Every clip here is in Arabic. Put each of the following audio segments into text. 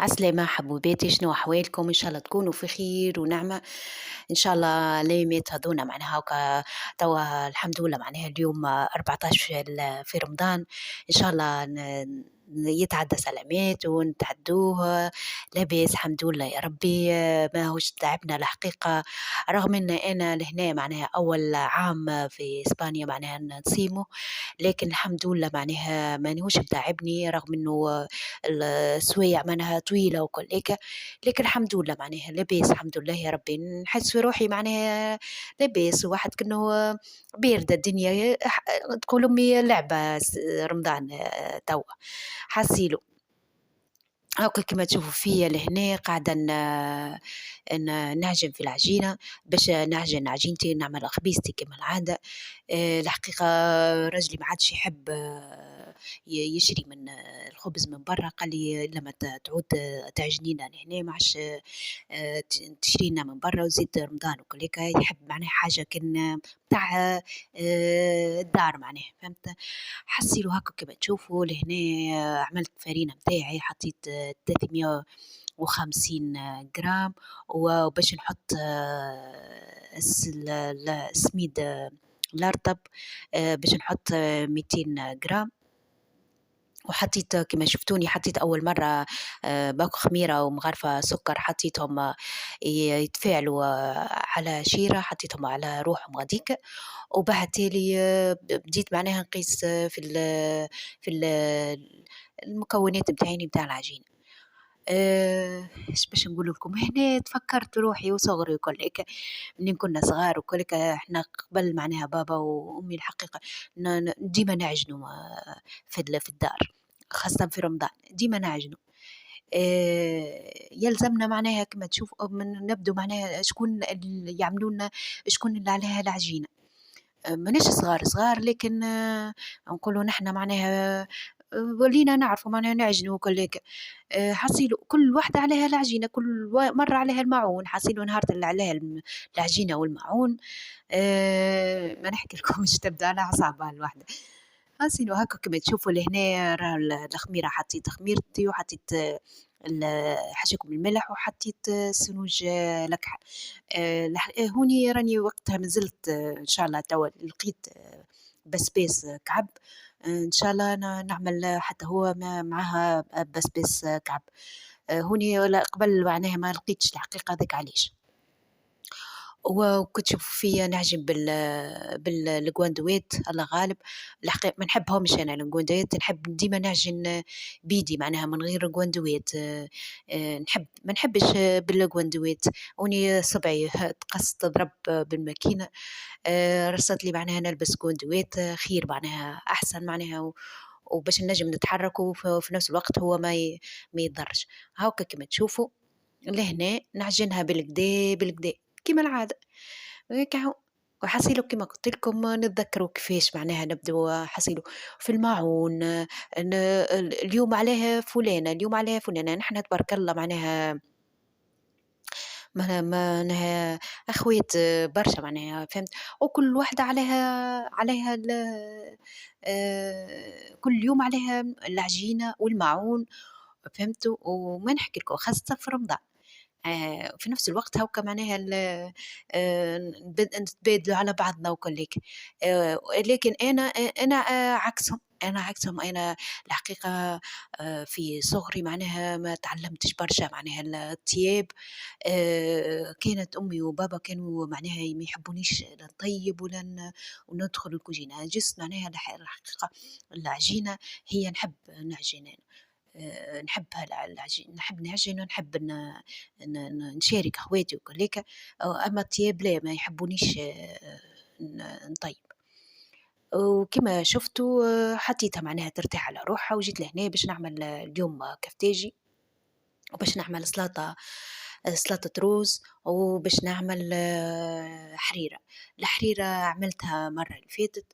عسلامة حبوباتي، شنو أحوالكم؟ إن شاء الله تكونوا في خير ونعمة. إن شاء الله الأيامات هذونا معناها هاكا توا الحمد لله معناها اليوم 14 في رمضان. إن شاء الله يتعدى سلامات ونتعدوه لاباس الحمد لله يا ربي. ما هوش تعبنا الحقيقة، رغم ان انا لهنا معناها اول عام في اسبانيا معناها نصيمه، لكن الحمد لله معناها ما نهوش متعبني، رغم انه السوايع معناها طويلة وكل هيك. لكن الحمد لله معناها لاباس الحمد لله يا ربي، نحس في روحي معناها لاباس، واحد كأنه باردة الدنيا. تقول أمي لعبة رمضان توا حاسيلو هاكا كما تشوفوا فيا لهنا قاعدة نعجن في العجينة باش نعجن عجينتي نعمل خبيزتي كما العادة. الحقيقة رجلي ما عادش يحب يشري من الخبز من برا، قال لي لما تعود تعجنينا لهنا ما عادش تشرينا من برا، وزيد رمضان وكل هيك يحب معناها حاجة كان تاع الدار معناها، فهمت. حسيلو هكا كما تشوفوا لهنا. عملت فرينة متاعي، حطيت 350 جرام، وباش نحط السميد الأرطب باش نحط 200 جرام. وحطيت كما شفتوني حطيت أول مرة باكو خميرة ومغرفة سكر، حطيتهم يتفاعلوا على شيرة، حطيتهم على روحهم غاديك. وبعد تالي بديت معناها نقيس في المكونات متاعيني متاع العجين. ايش باش نقول لكم، هنا تفكرت روحي وصغري وكل هيك، منين كنا صغار وكل هيك. احنا قبل معناها بابا وامي الحقيقه ديما نعجنوا في الدار، خاصه في رمضان ديما نعجنوا. يلزمنا معناها كما تشوف من نبدو معناها شكون اللي يعملوا لنا، شكون اللي عليها العجينه. ماناش صغار صغار، لكن نقولوا نحن معناها ولينا نعرفوا معناها نعجنوا وكل هيك. حصيلو كل واحدة عليها العجينة، كل مرة عليها المعون. حصيلو نهار اللي عليها العجينة والمعون ما نحكي لكم مش تبدا على أعصابها الواحدة. حصيلو هكا كما تشوفوا لهنا راه الخميرة، حطيت خميرتي وحطيت حشيكم الملح، وحطيت سنوج لكحة. هوني راني وقتها مازلت إن شاء الله توا لقيت بسباس كعب. إن شاء الله نعمل حتى هو معها بسباس كعب. هوني قبل معناها ما لقيتش الحقيقة، ذاك علاش. وكنت تشوف فيا نعجن بالجواندوات الله غالب. الحقيقة ما نحبهمش أنا الجواندوات، نحب ديما نعجن بيدي معناها من غير جواندوات. نحب ما نحبش بالجواندوات، وني صبعي تقص تضرب بالماكينة. رصت لي معناها نلبس جواندوات خير معناها أحسن معناها، وباش نجم نتحرك، وفي نفس الوقت هو ما يضرش. هاكا كما تشوفوا لهنا نعجنها بالكدا بالكدا كما العادة هيك هو. وحصيلو كما قلت لكم نتذكروا كيفاش معناها نبدو حصيلو في الماعون. اليوم عليها فلانة، اليوم عليها فلانة، نحن تبارك الله معناها معناها أخوات برشا معناها، فهمت. وكل واحدة عليها كل يوم عليها العجينة والماعون، فهمتوا. وما نحكي لكم خاصة في رمضان. في نفس الوقت هاكا معناها نتبادلوا على بعضنا وكل هيك. لكن أنا عكسهم، أنا عكسهم. أنا الحقيقة في صغري معناها ما تعلمتش برشا معناها الطياب. كانت أمي وبابا كانوا معناها ما يحبونيش لا نطيب ولا وندخل الكوجينة، جست معناها الحقيقة العجينة هي نحب نعجن أنا. نحب العجين، نحب نعجن، ونحب نشارك خواتي وكل هيك. أما الطياب لا، ما يحبونيش نطيب. وكما شفتوا حطيتها معناها ترتاح على روحها، وجيت لهنا باش نعمل اليوم كفتاجي، وباش نعمل سلطة روز، وباش نعمل حريرة. الحريرة عملتها مرة اللي فاتت.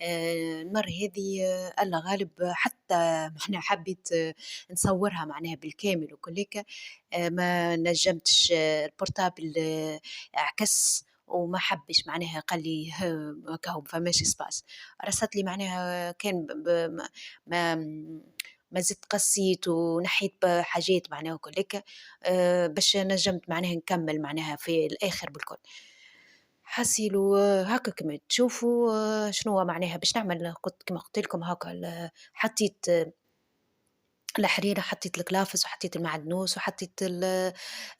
المرة هذه الله غالب حتى أنا حبيت نصورها معناها بالكامل وكل هيك. ما نجمتش، البورتابل عكس وما حبش معناها، قال لي كهو فماش سباس. رست لي معناها كان ما ما زدت قصيت ونحيت حاجات معناها وكل هيك، باش نجمت معناها نكمّل معناها في الآخر بالكل. حسيلو هاكا كيما تشوفوا شنوا معناها باش نعمل كيما قُلت لكم هاكا حطيت الحريرة، حطيت الكلافس وحطيت المعدنوس وحطيت ال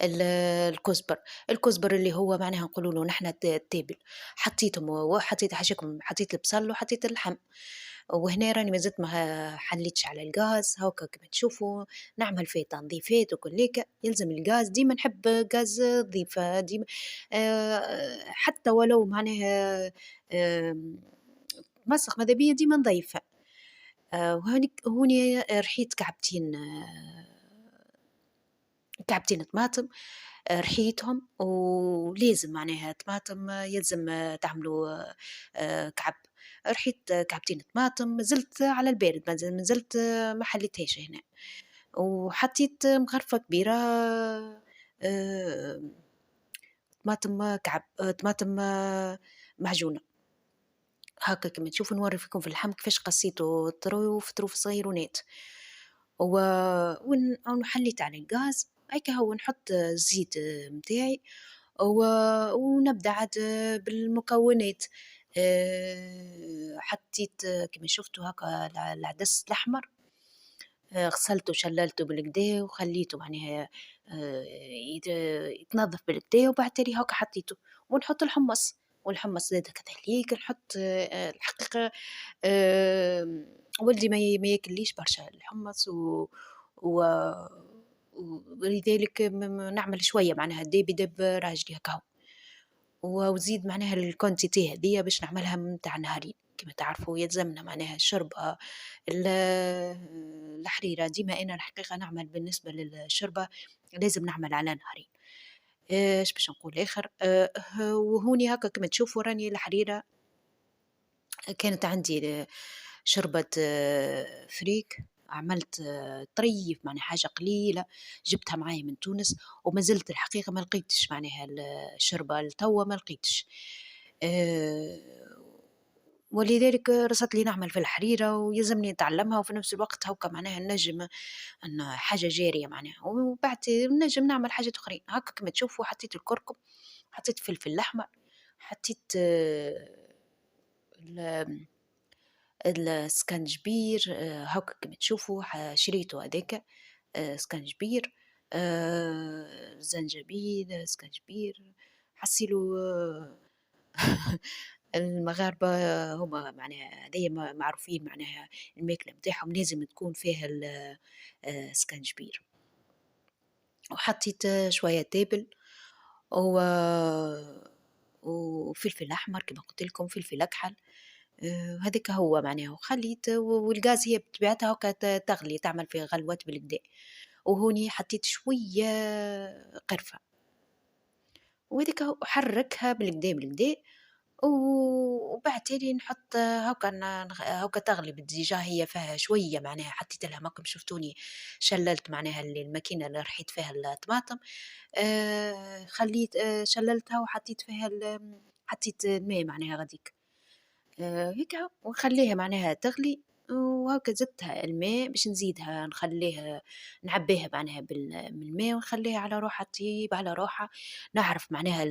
الكزبر. الكزبر اللي هو معناها نقولوا له نحن التابل، حطيتهم وحطيت حاشاكم، حطيت البصل وحطيت اللحم. وهنا راني مازلت ما حليتش على الغاز، هاكا كيما تشوفوا نعمل فيه تنظيفات وكل هيك. يلزم الغاز ديما نحب غاز نظيف ديما، حتى ولو معناها مسخ ماذا بيا ديما نضيفه. هوني رحيت كعبتين كعبتين طماطم، رحيتهم ولازم معناها طماطم يلزم تعملوا كعب. رحيت كعبتين طماطم، زلت على البارد ما زلت ما حليتهاش هنا. وحطيت مغرفة كبيرة آآ طماطم كعب طماطم معجونة. هاكا كيما تشوفوا نوري فيكم في اللحم كيفاش قصيته طروف صغيرونات. و وحليت على الغاز، هيكا هو نحط الزيت متاعي و ونبدأ عاد بالمكونات. حطيت كيما شفتوا هاكا العدس الأحمر، غسلته وشللته بالكدا وخليته معناها يتنظف بالكدا، وبعد تالي هاكا حطيته. ونحط الحمص، والحمص زاد كذلك نحط الحقيقة ولدي ما ياكليش برشا الحمص و ولذلك نعمل شوية معناها داب راجلي هكا هو. وزيد معناها الquantité هذيا باش نعملها متاع نهارين، كيما تعرفوا يلزمنا معناها الشوربة الحريرة. ديما أنا الحقيقة نعمل بالنسبة للشوربة لازم نعمل على نهارين. إيش باش نقول آخر، وهوني هاكا كيما تشوفوا راني الحريرة كانت عندي شوربة فريك، عملت طريف معناها حاجة قليلة، جبتها معايا من تونس. وما زلت الحقيقة ما لقيتش معناها الشوربة لتوا ما لقيتش. ولذلك رصت لي نعمل في الحريرة ويلزمني نتعلمها، وفي نفس الوقت هاكا معناها نجم أن حاجة جارية معناها. وبعد نجم نعمل حاجات أخرين هاكا كيما تشوفوا. حطيت الكركم، حطيت فلفل أحمر، حطيت ال السكنجبير هاكا كيما تشوفوا شريته هذاك سكنجبير، زنجبيل، سكنجبير. حسيلو المغاربة هما معناها هذيا معروفين معناها الماكلة متاعهم لازم تكون فيها السكنجبير. وحطيت شوية تابل و وفلفل أحمر كما قلت لكم، فلفل أكحل. هذاك هو معناها. وخليت والغاز هي بطبيعتها هاكا تغلي، تعمل في غلوات بالكدا. وهوني حطيت شوية قرفة، وهذيك حركها بالكدا بالكدا. وبعد تالي نحط هاكا هاكا تغلي بالدجاج، هي فيها شوية معناها حطيت لها ماكم شفتوني شللت معناها الماكينة اللي رحيت فيها الطماطم. خليت شللتها وحطيت فيها حطيت الماء معناها غاديك هيك، ونخليها معناها تغلي. وهاكا زدتها الماء باش نزيدها نخليها نعبيها معناها من الماء ونخليها على روحها تطيب على روحها. نعرف معناها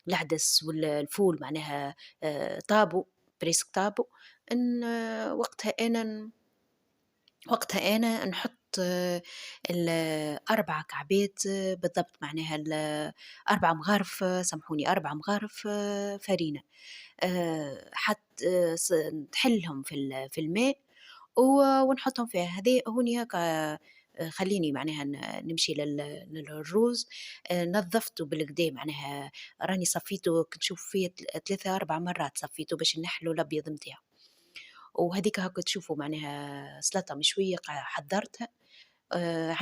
العدس والفول معناها طابو بريسك طابو. ان وقتها انا نحط الأربع كعبات بالضبط معناها 4 مغارف، سامحوني 4 مغارف فرينة. حط نحلهم في الماء ونحطهم فيها. هذي هوني هاكا خليني معناها نمشي للرز. نظفته بالكدا معناها، راني صفيته كنت نشوف فيه 3 4 مرات صفيته باش نحلو الأبيض متاعه. وهذيك هاكا تشوفوا معناها سلطة مشوية حضرتها.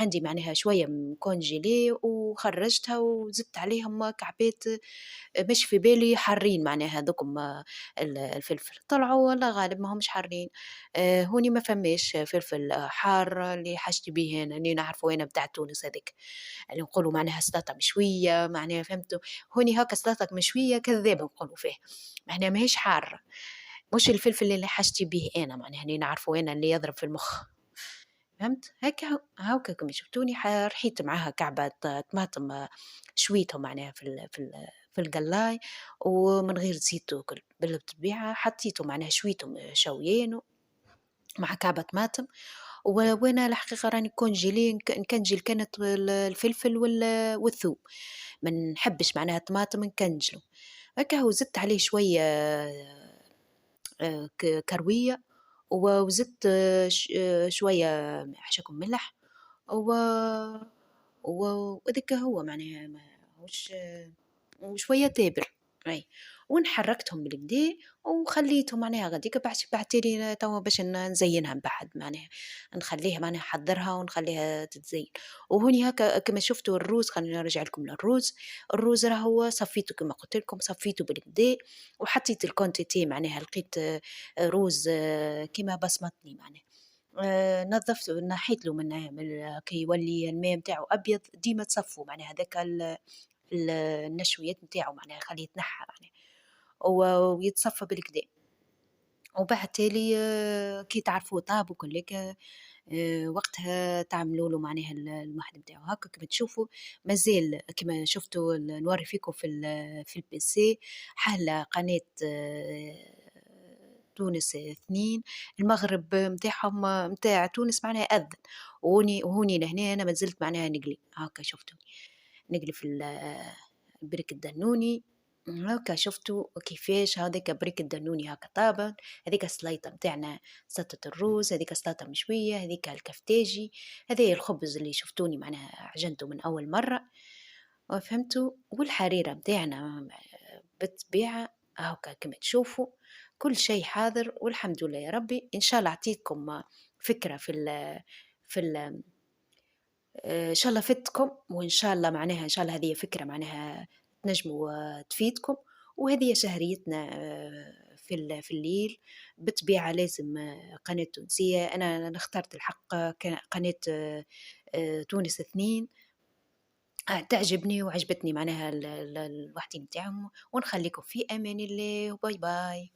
عندي معناها شوية مكونجيلي وخرجتها وزدت عليهم كعبات مش في بالي حارين معناها هذوكم الفلفل طلعوا والله غالب ما همش حارين. هوني ما فماش فلفل حار اللي حشتي به أنا اللي نعرفه أنا بتاع تونس هذاك اللي نقولوا معناها سلطة مشوية معناها فهمتوا. هوني هاكا سلطة مشوية كذابة نقولوا فيه معناها ماهيش حارة، مش الفلفل اللي حشتي به أنا معناها اللي نعرفه أنا اللي يضرب في المخ. فهمت؟ هاكا كيما شفتوني رحيت معاها كعبة طماطم شويتهم معناها في القلاي ومن غير زيت وكل، بالطبيعة حطيتهم معناها شويتهم شويين مع كعبة طماطم، وأنا الحقيقة راني كونجيلي نكنجل كانت الفلفل والثوم، ما نحبش معناها الطماطم نكنجلو، هاكا وزدت عليه شوية كروية وزدت شوية حشاكم ملح و وهذاك هو معناها ماهوش وشوية تابر أي، ونحرّكتهم بالكدا وخلّيتهم معناها غاديكا بعتيلي توا باش نزيّنها من بعد معناها، نخلّيها معناها نحضّرها ونخلّيها تتزين، وهوني هاكا كما شفتوا الروز خلّيني نرجع لكم للروز، الروز راهو صفيته كما قُلت لكم صفيته بالكدا وحطيت الquantité معناها لقيت روز كيما بسمتني معناها. نظّفته نحيت له من كي يولي الماء نتاعو أبيض ديما تصفّوا معناها هذاك النشويات نتاعو معناها خليه يتنحى معناها ويتصفى بالكدا، وبعد تالي كي تعرفوه طاب وكلك وقتها تعملوا له معناها المحل نتاعو هاكا كيما تشوفوا مازال كيما شفتوا نوري فيكم في البيسي حالة قناة تونس 2 المغرب نتاعهم نتاع تونس معناها أذن، وهوني لهنا أنا ما زلت معناها نقلي هاكا شفتوني نقلي في البرك الدنوني هاكا شفتوا كيفاش هذاك بريك الدنوني هاكا طابت، هذيك السليطة متاعنا سلطة الروز، هذيك سلطة مشوية، هذيك الكفتاجي، هذايا الخبز اللي شفتوني معناها عجنته من أول مرة، فهمتوا؟ والحريرة متاعنا بالطبيعة هاكا كما تشوفوا كل شيء حاضر والحمد لله يا ربي، إن شاء الله أعطيتكم فكرة في ال إن شاء الله فدتكم وإن شاء الله معناها إن شاء الله هذه فكرة معناها تنجموا تفيدكم، وهذه شهريتنا في الليل بالطبيعة لازم قناة تونسية أنا اخترت الحق قناة تونس 2 تعجبني وعجبتني معناها الوحدين نتاعهم ونخليكم في أمان الله وباي باي.